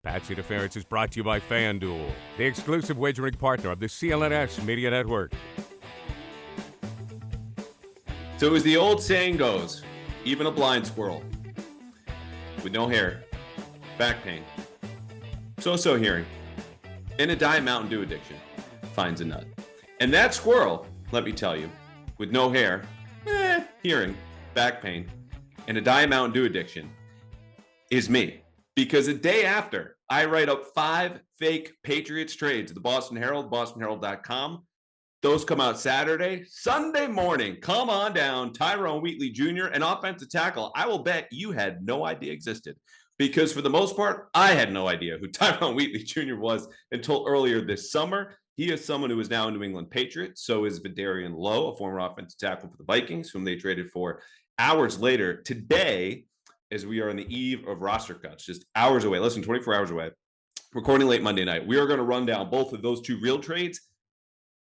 Pat's Interference is brought to you by FanDuel, the exclusive wagering partner of the CLNS Media Network. So as the old saying goes, even a blind squirrel with no hair, back pain, so-so hearing, and a Diet Mountain Dew addiction finds a nut. And that squirrel, let me tell you, with no hair, hearing, back pain, and a Diet Mountain Dew addiction is me. Because a day after I write up 5 fake Patriots trades at the Boston Herald, bostonherald.com, those come out Saturday. Sunday morning, come on down, Tyrone Wheatley Jr., an offensive tackle I will bet you had no idea existed. Because for the most part, I had no idea who Tyrone Wheatley Jr. was until earlier this summer. He is someone who is now a New England Patriot. So is Vederian Lowe, a former offensive tackle for the Vikings, whom they traded for hours later. Today, as we are on the eve of roster cuts, just hours away, less than 24 hours away, recording late Monday night, we are going to run down both of those 2 real trades,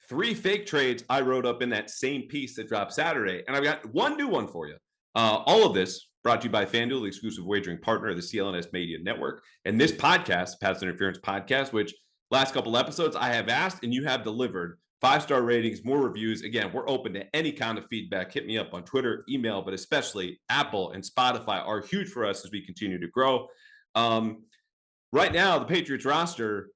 3 fake trades I wrote up in that same piece that dropped Saturday, and I've got one new one for you. All of this brought to you by FanDuel, the exclusive wagering partner of the CLNS Media Network, and this podcast, Pat's Interference Podcast, which last couple episodes I have asked and you have delivered 5-star ratings, more reviews. Again, we're open to any kind of feedback. Hit me up on Twitter, email, but especially Apple and Spotify are huge for us as we continue to grow. Right now, the Patriots roster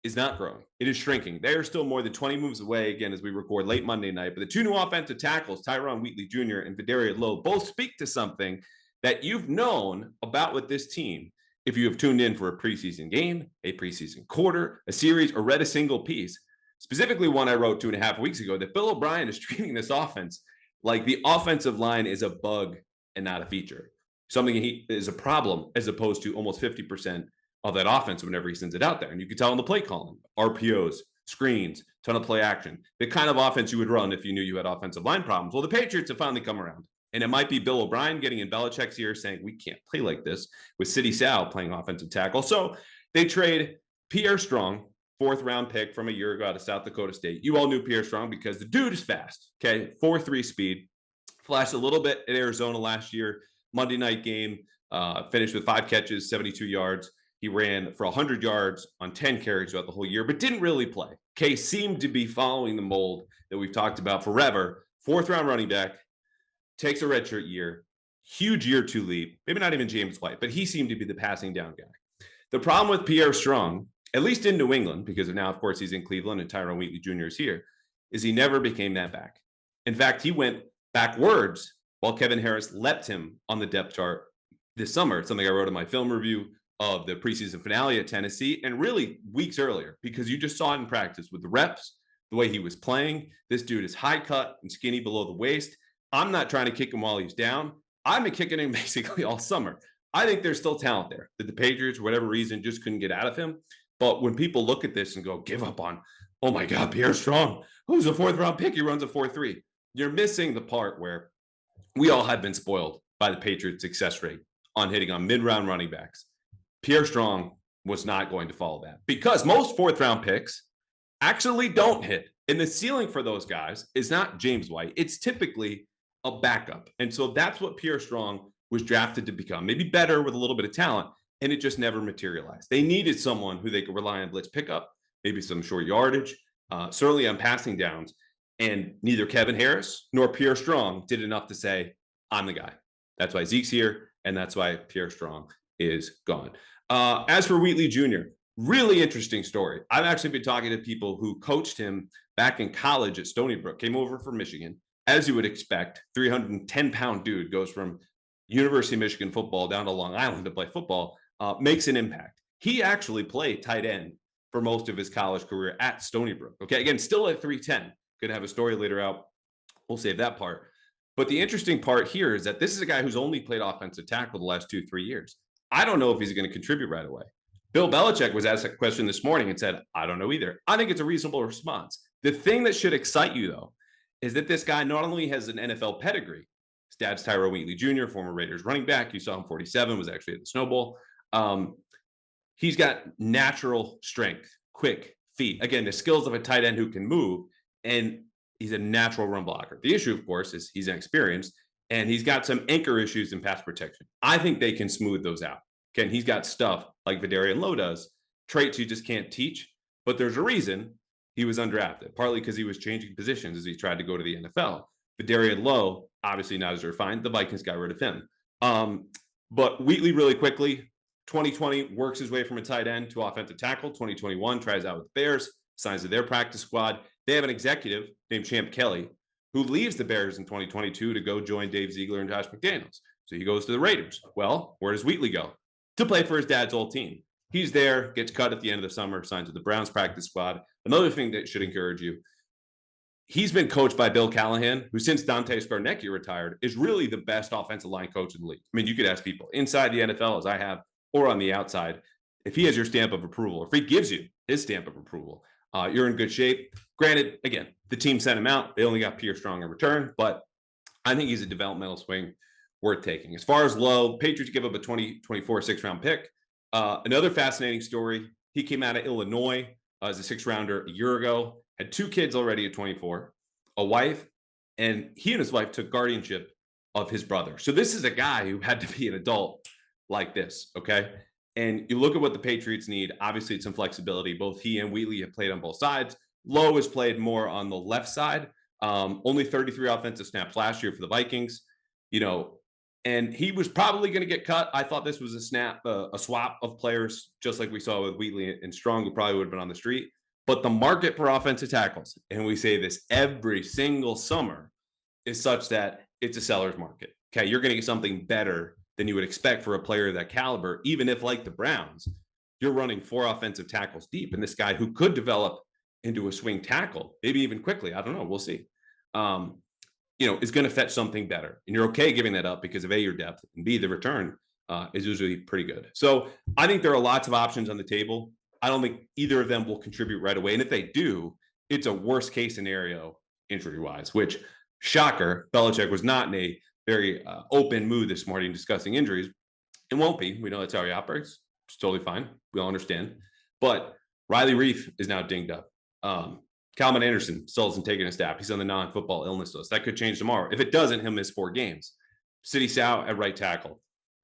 is not growing. It is shrinking. They are still more than 20 moves away, again, as we record late Monday night. But the 2 new offensive tackles, Tyrone Wheatley Jr. and Vederian Lowe, both speak to something that you've known about with this team if you have tuned in for a preseason game, a preseason quarter, a series, or read a single piece. Specifically one I wrote 2.5 weeks ago, that Bill O'Brien is treating this offense like the offensive line is a bug and not a feature. Something he is a problem as opposed to almost 50% of that offense whenever he sends it out there. And you can tell in the play calling, RPOs, screens, ton of play action, the kind of offense you would run if you knew you had offensive line problems. Well, the Patriots have finally come around. And it might be Bill O'Brien getting in Belichick's ear saying, we can't play like this, with City Sal playing offensive tackle. So they trade Pierre Strong, 4th-round pick from a year ago out of South Dakota State. You all knew Pierre Strong because the dude is fast, okay? 4.3 speed. Flashed a little bit at Arizona last year. Monday night game, finished with 5 catches, 72 yards. He ran for 100 yards on 10 carries throughout the whole year, but didn't really play. Okay, seemed to be following the mold that we've talked about forever. 4th-round running back, takes a redshirt year, huge year 2 leap. Maybe not even James White, but he seemed to be the passing down guy. The problem with Pierre Strong, at least in New England, because now, of course, he's in Cleveland and Tyrone Wheatley Jr. is here, is he never became that back. In fact, he went backwards while Kevin Harris leapt him on the depth chart this summer. It's something I wrote in my film review of the preseason finale at Tennessee, and really weeks earlier, because you just saw it in practice with the reps, the way he was playing. This dude is high cut and skinny below the waist. I'm not trying to kick him while he's down. I've been kicking him basically all summer. I think there's still talent there that the Patriots, for whatever reason, just couldn't get out of him. But when people look at this and go, give up on, oh my God, Pierre Strong, who's a 4th-round pick? He runs a 4.3. You're missing the part where we all have been spoiled by the Patriots' success rate on hitting on mid-round running backs. Pierre Strong was not going to follow that because most 4th-round picks actually don't hit. And the ceiling for those guys is not James White. It's typically a backup. And so that's what Pierre Strong was drafted to become. Maybe better with a little bit of talent. And it just never materialized. They needed someone who they could rely on blitz pickup, maybe some short yardage, certainly on passing downs. And neither Kevin Harris nor Pierre Strong did enough to say, I'm the guy. That's why Zeke's here, and that's why Pierre Strong is gone. As for Wheatley Jr., really interesting story. I've actually been talking to people who coached him back in college at Stony Brook, came over from Michigan. As you would expect, 310-pound dude goes from University of Michigan football down to Long Island to play football. Makes an impact. He actually played tight end for most of his college career at Stony Brook. Okay, again, still at 310. Going to have a story later out. We'll save that part. But the interesting part here is that this is a guy who's only played offensive tackle the last 2-3 years. I don't know if he's going to contribute right away. Bill Belichick was asked that question this morning and said, I don't know either. I think it's a reasonable response. The thing that should excite you, though, is that this guy not only has an NFL pedigree, his dad's Tyrone Wheatley Jr., former Raiders running back. You saw him 47, was actually at the Snow Bowl. He's got natural strength, quick feet. Again, the skills of a tight end who can move, and he's a natural run blocker. The issue, of course, is he's inexperienced, and he's got some anchor issues in pass protection. I think they can smooth those out. Ken, he's got stuff like Vederian Lowe does, traits you just can't teach. But there's a reason he was undrafted, partly because he was changing positions as he tried to go to the NFL. Vederian Lowe, obviously not as refined. The Vikings got rid of him. But Wheatley, really quickly, 2020 works his way from a tight end to offensive tackle. 2021 tries out with the Bears, signs to their practice squad. They have an executive named Champ Kelly who leaves the Bears in 2022 to go join Dave Ziegler and Josh McDaniels. So he goes to the Raiders. Well, where does Wheatley go? To play for his dad's old team. He's there, gets cut at the end of the summer, signed to the Browns practice squad. Another thing that should encourage you, he's been coached by Bill Callahan, who since Dante Scarnecchia retired, is really the best offensive line coach in the league. I mean, you could ask people inside the NFL, as I have, or on the outside, if he has your stamp of approval, or if he gives you his stamp of approval, you're in good shape. Granted, again, the team sent him out. They only got Pierre Strong in return, but I think he's a developmental swing worth taking. As far as Lowe, Patriots give up a 2024 sixth-round pick. Another fascinating story, he came out of Illinois as a sixth-rounder a year ago, had 2 kids already at 24, a wife, and he and his wife took guardianship of his brother. So this is a guy who had to be an adult like this, okay? And you look at what the Patriots need. Obviously, it's some flexibility. Both he and Wheatley have played on both sides. Lowe has played more on the left side. Only 33 offensive snaps last year for the Vikings. And he was probably going to get cut. I thought this was a swap of players, just like we saw with Wheatley and Strong, who probably would have been on the street. But the market for offensive tackles, and we say this every single summer, is such that it's a seller's market. Okay, you're going to get something better than you would expect for a player of that caliber, even if, like the Browns, you're running 4 offensive tackles deep. And this guy who could develop into a swing tackle, maybe even quickly, I don't know, we'll see, is going to fetch something better. And you're okay giving that up because of A, your depth, and B, the return is usually pretty good. So I think there are lots of options on the table. I don't think either of them will contribute right away. And if they do, it's a worst case scenario injury-wise, which, shocker, Belichick was not in a very open mood this morning discussing injuries. It won't be. We know that's how he operates. It's totally fine. We all understand. But Riley Reif is now dinged up. Calvin Anderson still hasn't taken a stab. He's on the non-football illness list. That could change tomorrow. If it doesn't, he'll miss 4 games. Sidney Sow at right tackle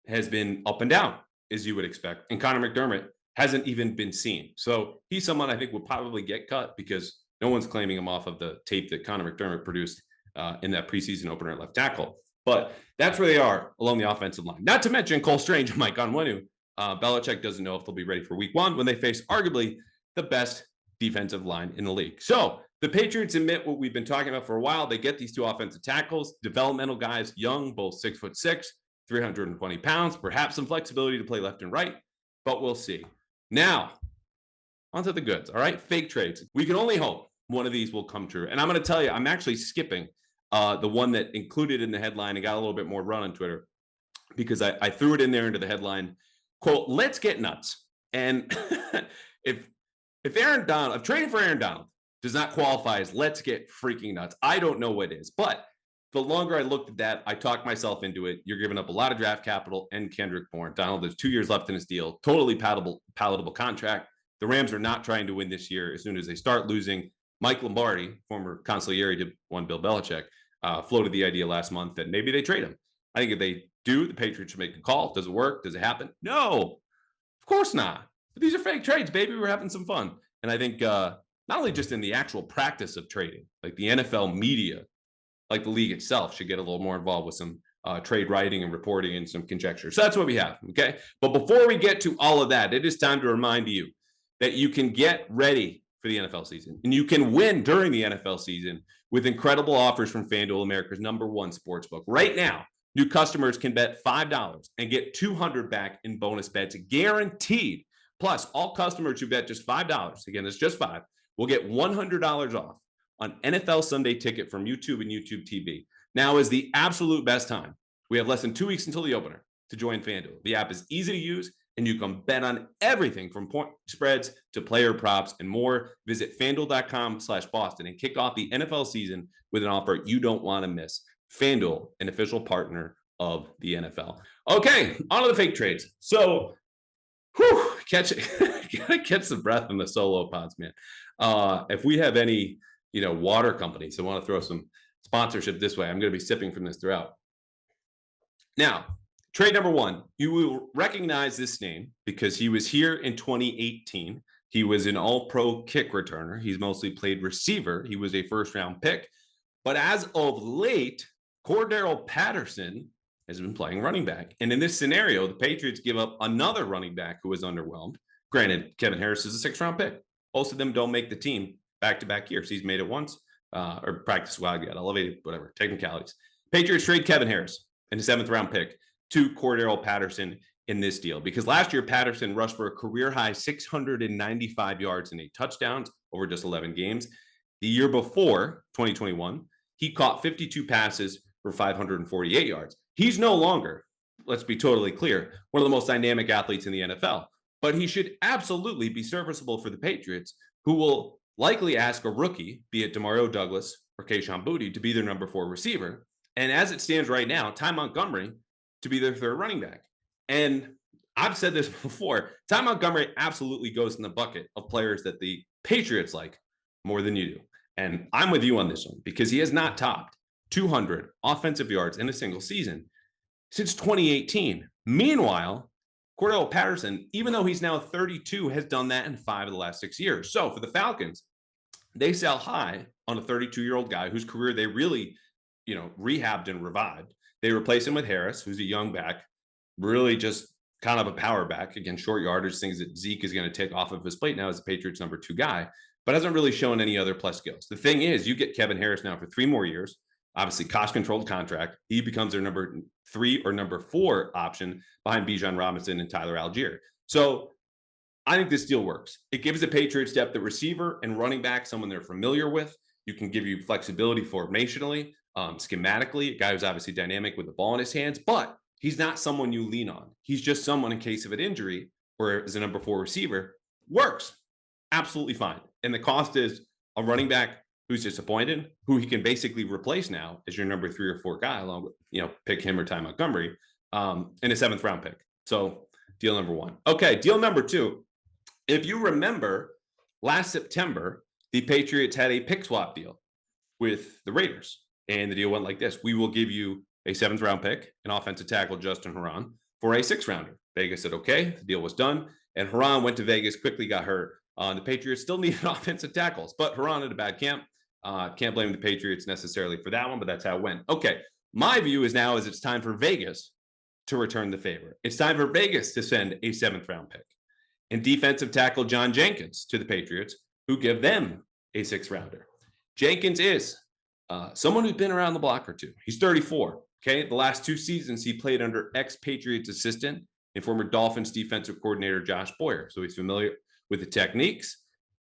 has been up and down, as you would expect. And Connor McDermott hasn't even been seen. So he's someone I think will probably get cut because no one's claiming him off of the tape that Connor McDermott produced in that preseason opener at left tackle. But that's where they are along the offensive line. Not to mention Cole Strange and Mike Onwenu. Belichick doesn't know if they'll be ready for week 1 when they face arguably the best defensive line in the league. So the Patriots admit what we've been talking about for a while. They get these 2 offensive tackles, developmental guys, young, both 6'6", 320 pounds, perhaps some flexibility to play left and right, but we'll see. Now, onto the goods, all right? Fake trades. We can only hope one of these will come true. And I'm going to tell you, I'm actually skipping the one that included in the headline and got a little bit more run on Twitter because I threw it in there into the headline, quote, "Let's get nuts." And if trading for Aaron Donald does not qualify as let's get freaking nuts, I don't know what is. But the longer I looked at that, I talked myself into it. You're giving up a lot of draft capital and Kendrick Bourne. Donald, there's 2 years left in his deal. Totally palatable contract. The Rams are not trying to win this year. As soon as they start losing, Mike Lombardi, former consigliere to one Bill Belichick, floated the idea last month that maybe they trade him. I think if they do, the Patriots should make a call. Does it work? Does it happen? No, of course not. But these are fake trades, baby. We're having some fun. And I think not only just in the actual practice of trading, like the NFL media, like the league itself should get a little more involved with some trade writing and reporting and some conjecture. So that's what we have, okay? But before we get to all of that, it is time to remind you that you can get ready for the NFL season. And you can win during the NFL season with incredible offers from FanDuel, America's #1 sportsbook. Right now, new customers can bet $5 and get $200 back in bonus bets, guaranteed. Plus, all customers who bet just $5, again, it's just 5, will get $100 off on NFL Sunday Ticket from YouTube and YouTube TV. Now is the absolute best time. We have less than 2 weeks until the opener to join FanDuel. The app is easy to use, and you can bet on everything from point spreads to player props and more. Visit FanDuel.com/Boston and kick off the NFL season with an offer you don't want to miss. FanDuel, an official partner of the NFL. Okay, on to the fake trades. So, catch the breath in the solo pods, man. If we have any, water companies that want to throw some sponsorship this way, I'm going to be sipping from this throughout. Now, Trade number one, you will recognize this name because he was here in 2018. He was an all-pro kick returner. He's mostly played receiver. He was a first-round pick. But as of late, Cordero Patterson has been playing running back. And in this scenario, the Patriots give up another running back who was underwhelmed. Granted, Kevin Harris is a 6th-round pick. Most of them don't make the team back-to-back years. He's made it once, or practice squad, got elevated, whatever, technicalities. Patriots trade Kevin Harris in a 7th-round pick to Cordero Patterson in this deal, because last year Patterson rushed for a career-high 695 yards and 8 touchdowns over just 11 games. The year before, 2021, he caught 52 passes for 548 yards. He's no longer, let's be totally clear, one of the most dynamic athletes in the NFL, but he should absolutely be serviceable for the Patriots, who will likely ask a rookie, be it Demario Douglas or Kayshon Boutte, to be their number 4 receiver. And as it stands right now, Ty Montgomery to be their 3rd running back. And I've said this before, Ty Montgomery absolutely goes in the bucket of players that the Patriots like more than you do. And I'm with you on this one because he has not topped 200 offensive yards in a single season since 2018. Meanwhile, Cordero Patterson, even though he's now 32, has done that in 5 of the last 6 years. So for the Falcons, they sell high on a 32-year-old guy whose career they really, rehabbed and revived. They replace him with Harris, who's a young back, really just kind of a power back. Again, short yardage, things that Zeke is going to take off of his plate now as the Patriots' number 2 guy, but hasn't really shown any other plus skills. The thing is, you get Kevin Harris now for 3 more years, obviously cost-controlled contract. He becomes their number 3 or number 4 option behind Bijan Robinson and Tyler Algier. So I think this deal works. It gives the Patriots depth at receiver and running back, someone they're familiar with. You can give you flexibility formationally, schematically, a guy who's obviously dynamic with the ball in his hands, but he's not someone you lean on. He's just someone in case of an injury or as a number 4 receiver, works absolutely fine. And the cost is a running back who's disappointed, who he can basically replace now as your number 3 or 4 guy, along with, pick him or Ty Montgomery, in a 7th-round pick. So deal number 1. Okay, deal number 2. If you remember, last September, the Patriots had a pick swap deal with the Raiders. And the deal went like this. We will give you a 7th-round pick, an offensive tackle, Justin Herron, for a 6th-rounder. Vegas said, okay, the deal was done. And Herron went to Vegas, quickly got hurt. The Patriots still needed offensive tackles, but Herron had a bad camp. Can't blame the Patriots necessarily for that one, but that's how it went. Okay, my view is now it's time for Vegas to return the favor. It's time for Vegas to send a 7th-round pick and defensive tackle John Jenkins to the Patriots, who give them a 6th-rounder. Jenkins is someone who's been around the block or two. He's 34. Okay, the last 2 seasons he played under ex-Patriots assistant and former Dolphins defensive coordinator Josh Boyer. So he's familiar with the techniques,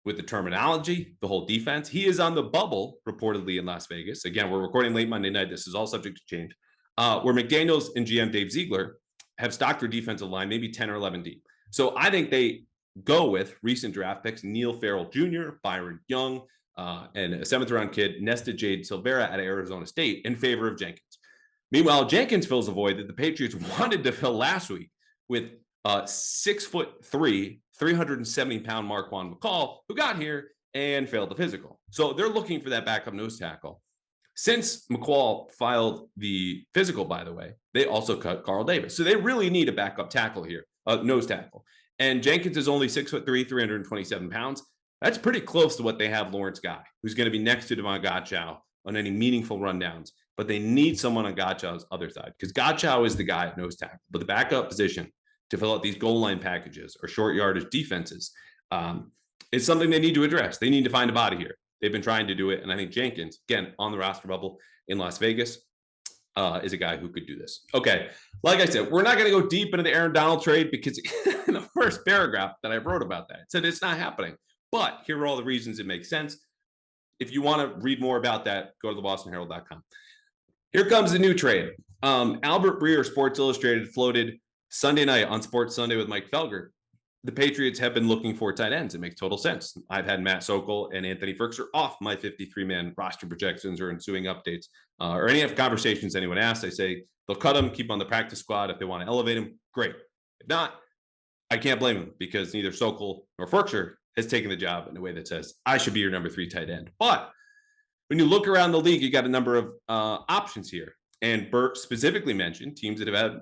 with the terminology, the whole defense. He is on the bubble reportedly in Las Vegas. Again, we're recording late Monday night. This is all subject to change. Where McDaniels and GM Dave Ziegler have stocked their defensive line maybe 10 or 11 deep. So I think they go with recent draft picks, Neil Farrell Jr., Byron Young, and a 7th-round kid, Nesta Jade Silvera at Arizona State in favor of Jenkins. Meanwhile, Jenkins fills a void that the Patriots wanted to fill last week with 6'3", 370-pound Marquand McCall, who got here and failed the physical. So they're looking for that backup nose tackle. Since McCall filed the physical, by the way, they also cut Carl Davis. So they really need a backup tackle here, nose tackle. And Jenkins is only 6'3", 327 pounds. That's pretty close to what they have Lawrence Guy, who's going to be next to Devon Godchow on any meaningful rundowns. But they need someone on Godchow's other side because Godchow is the guy at nose tackle. But the backup position to fill out these goal line packages or short yardage defenses is something they need to address. They need to find a body here. They've been trying to do it. And I think Jenkins, again, on the roster bubble in Las Vegas, is a guy who could do this. Okay, like I said, we're not going to go deep into the Aaron Donald trade because in the first paragraph that I wrote about that, it said it's not happening. But here are all the reasons it makes sense. If you want to read more about that, go to thebostonherald.com. Here comes the new trade. Albert Breer, Sports Illustrated, floated Sunday night on Sports Sunday with Mike Felger. The Patriots have been looking for tight ends. It makes total sense. I've had Matt Sokol and Anthony Firkser off my 53-man roster projections or ensuing updates or any of conversations anyone asks. I say they'll cut them, keep them on the practice squad. If they want to elevate them, great. If not, I can't blame them because neither Sokol nor Firkser has taken the job in a way that says, I should be your number 3 tight end. But when you look around the league, you got a number of options here. And Burt specifically mentioned teams that have had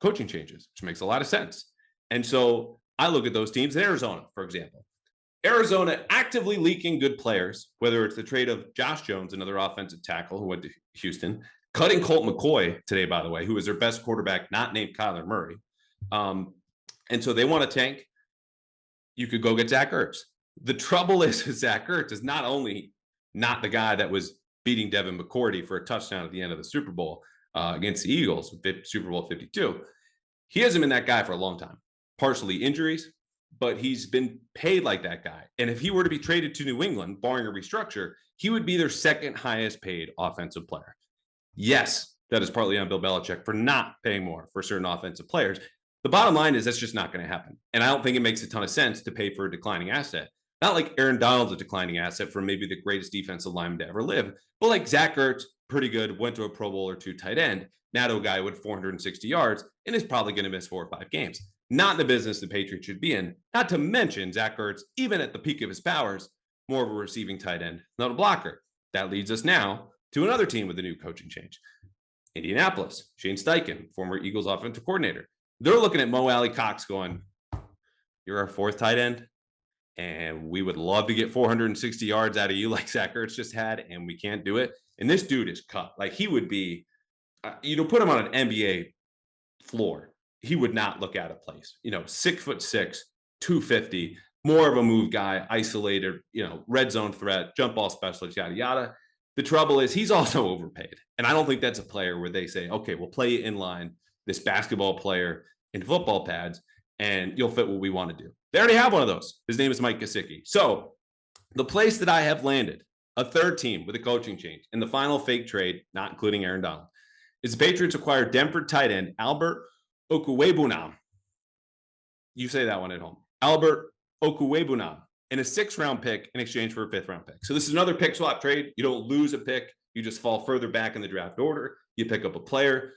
coaching changes, which makes a lot of sense. And so I look at those teams in Arizona, for example. Arizona actively leaking good players, whether it's the trade of Josh Jones, another offensive tackle who went to Houston, cutting Colt McCoy today, by the way, who was their best quarterback, not named Kyler Murray. And so they want to tank. You could go get Zach Ertz. The trouble is Zach Ertz is not only not the guy that was beating Devin McCourty for a touchdown at the end of the Super Bowl against the Eagles, Super Bowl 52. He hasn't been that guy for a long time, partially injuries, but he's been paid like that guy. And if he were to be traded to New England, barring a restructure, he would be their second highest paid offensive player. Yes, that is partly on Bill Belichick for not paying more for certain offensive players. The bottom line is that's just not going to happen. And I don't think it makes a ton of sense to pay for a declining asset. Not like Aaron Donald's a declining asset for maybe the greatest defensive lineman to ever live, but like Zach Ertz, pretty good, went to a Pro Bowl or two tight end, now to a guy with 460 yards and is probably going to miss 4 or 5 games. Not the business the Patriots should be in. Not to mention Zach Ertz, even at the peak of his powers, more of a receiving tight end, not a blocker. That leads us now to another team with a new coaching change. Indianapolis, Shane Steichen, former Eagles offensive coordinator. They're looking at Mo Alley Cox going, you're our 4th tight end, and we would love to get 460 yards out of you like Zach Ertz just had, and we can't do it. And this dude is cut. Like he would be, put him on an NBA floor. He would not look out of place. 6'6", 250, more of a move guy, isolated, red zone threat, jump ball specialist, yada, yada. The trouble is he's also overpaid. And I don't think that's a player where they say, okay, we'll play in line, this basketball player in football pads, and you'll fit what we want to do. They already have one of those. His name is Mike Gesicki. So the place that I have landed, a third team with a coaching change in the final fake trade, not including Aaron Donald, is the Patriots acquired Denver tight end Albert Okwuegbunam. You say that one at home. Albert Okwuegbunam in a 6th-round pick in exchange for a 5th-round pick. So this is another pick swap trade. You don't lose a pick. You just fall further back in the draft order. You pick up a player.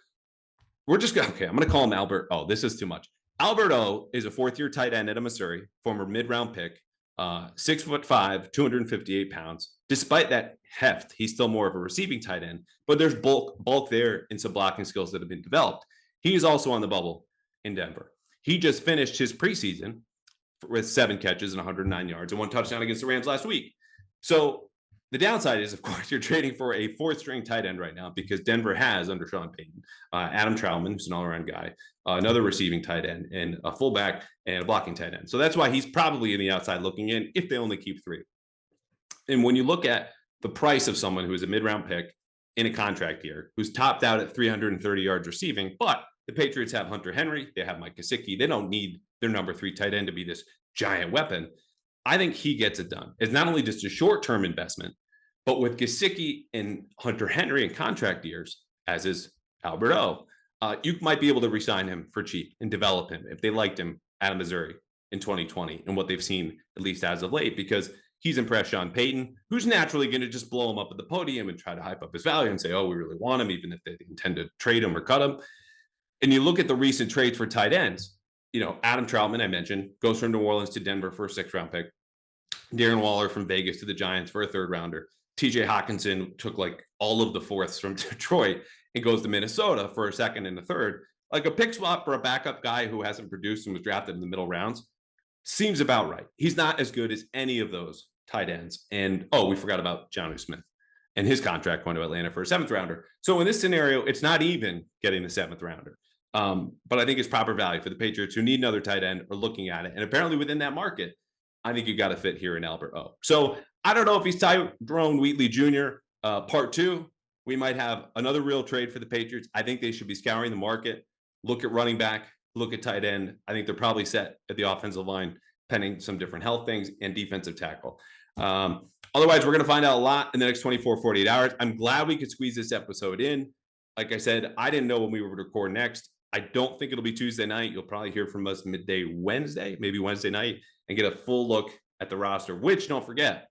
I'm going to call him Albert O. This is too much. Albert O is a 4th-year tight end at Missouri, former mid-round pick, 6'5", 258 pounds. Despite that heft, he's still more of a receiving tight end, but there's bulk there in some blocking skills that have been developed. He is also on the bubble in Denver. He just finished his preseason with 7 catches and 109 yards and 1 touchdown against the Rams last week. So the downside is, of course, you're trading for a 4th-string tight end right now because Denver has, under Sean Payton, Adam Trautman, who's an all-around guy, another receiving tight end, and a fullback and a blocking tight end. So that's why he's probably in the outside looking in if they only keep 3. And when you look at the price of someone who is a mid-round pick in a contract year, who's topped out at 330 yards receiving, but the Patriots have Hunter Henry, they have Mike Gesicki, they don't need their number 3 tight end to be this giant weapon. I think he gets it done. It's not only just a short-term investment, but with Gesicki and Hunter Henry in contract years, as is Albert O, you might be able to re-sign him for cheap and develop him if they liked him out of Missouri in 2020 and what they've seen, at least as of late, because he's impressed Sean Payton, who's naturally going to just blow him up at the podium and try to hype up his value and say, oh, we really want him, even if they intend to trade him or cut him. And you look at the recent trades for tight ends, Adam Trautman, I mentioned, goes from New Orleans to Denver for a 6th-round pick. Darren Waller from Vegas to the Giants for a 3rd-rounder. TJ Hawkinson took like all of the 4ths from Detroit and goes to Minnesota for a 2nd and a 3rd. Like a pick swap for a backup guy who hasn't produced and was drafted in the middle rounds seems about right. He's not as good as any of those tight ends. And, we forgot about Jonnu Smith and his contract going to Atlanta for a 7th-rounder. So in this scenario, it's not even getting the 7th-rounder. But I think it's proper value for the Patriots who need another tight end or looking at it. And apparently within that market, I think you got to fit here in Albert O. So I don't know if he's Tyrone Wheatley Jr. Part 2. We might have another real trade for the Patriots. I think they should be scouring the market, look at running back, look at tight end. I think they're probably set at the offensive line, pending some different health things, and defensive tackle. Otherwise, we're going to find out a lot in the next 24, 48 hours. I'm glad we could squeeze this episode in. Like I said, I didn't know when we would record next. I don't think it'll be Tuesday night. You'll probably hear from us midday Wednesday, maybe Wednesday night, and get a full look at the roster, which, don't forget,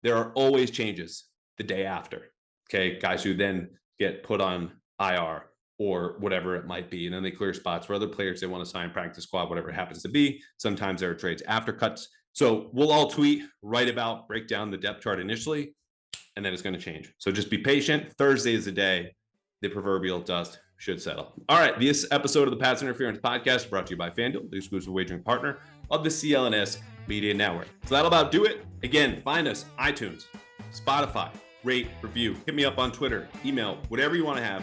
there are always changes the day after. Okay, guys who then get put on IR or whatever it might be, and then they clear spots for other players they want to sign, practice squad, whatever it happens to be. Sometimes there are trades after cuts. So we'll all tweet, write about, break down the depth chart initially, and then it's going to change. So just be patient. Thursday is the day the proverbial dust should settle. All right, this episode of the Pats Interference Podcast is brought to you by FanDuel, the exclusive wagering partner of the CLNS Media Network. So that'll about do it. Again, find us, iTunes, Spotify, rate, review. Hit me up on Twitter, email, whatever you want to have.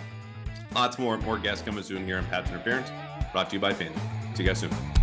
Lots more guests coming soon here on Pats Interference, brought to you by FanDuel. See you guys soon.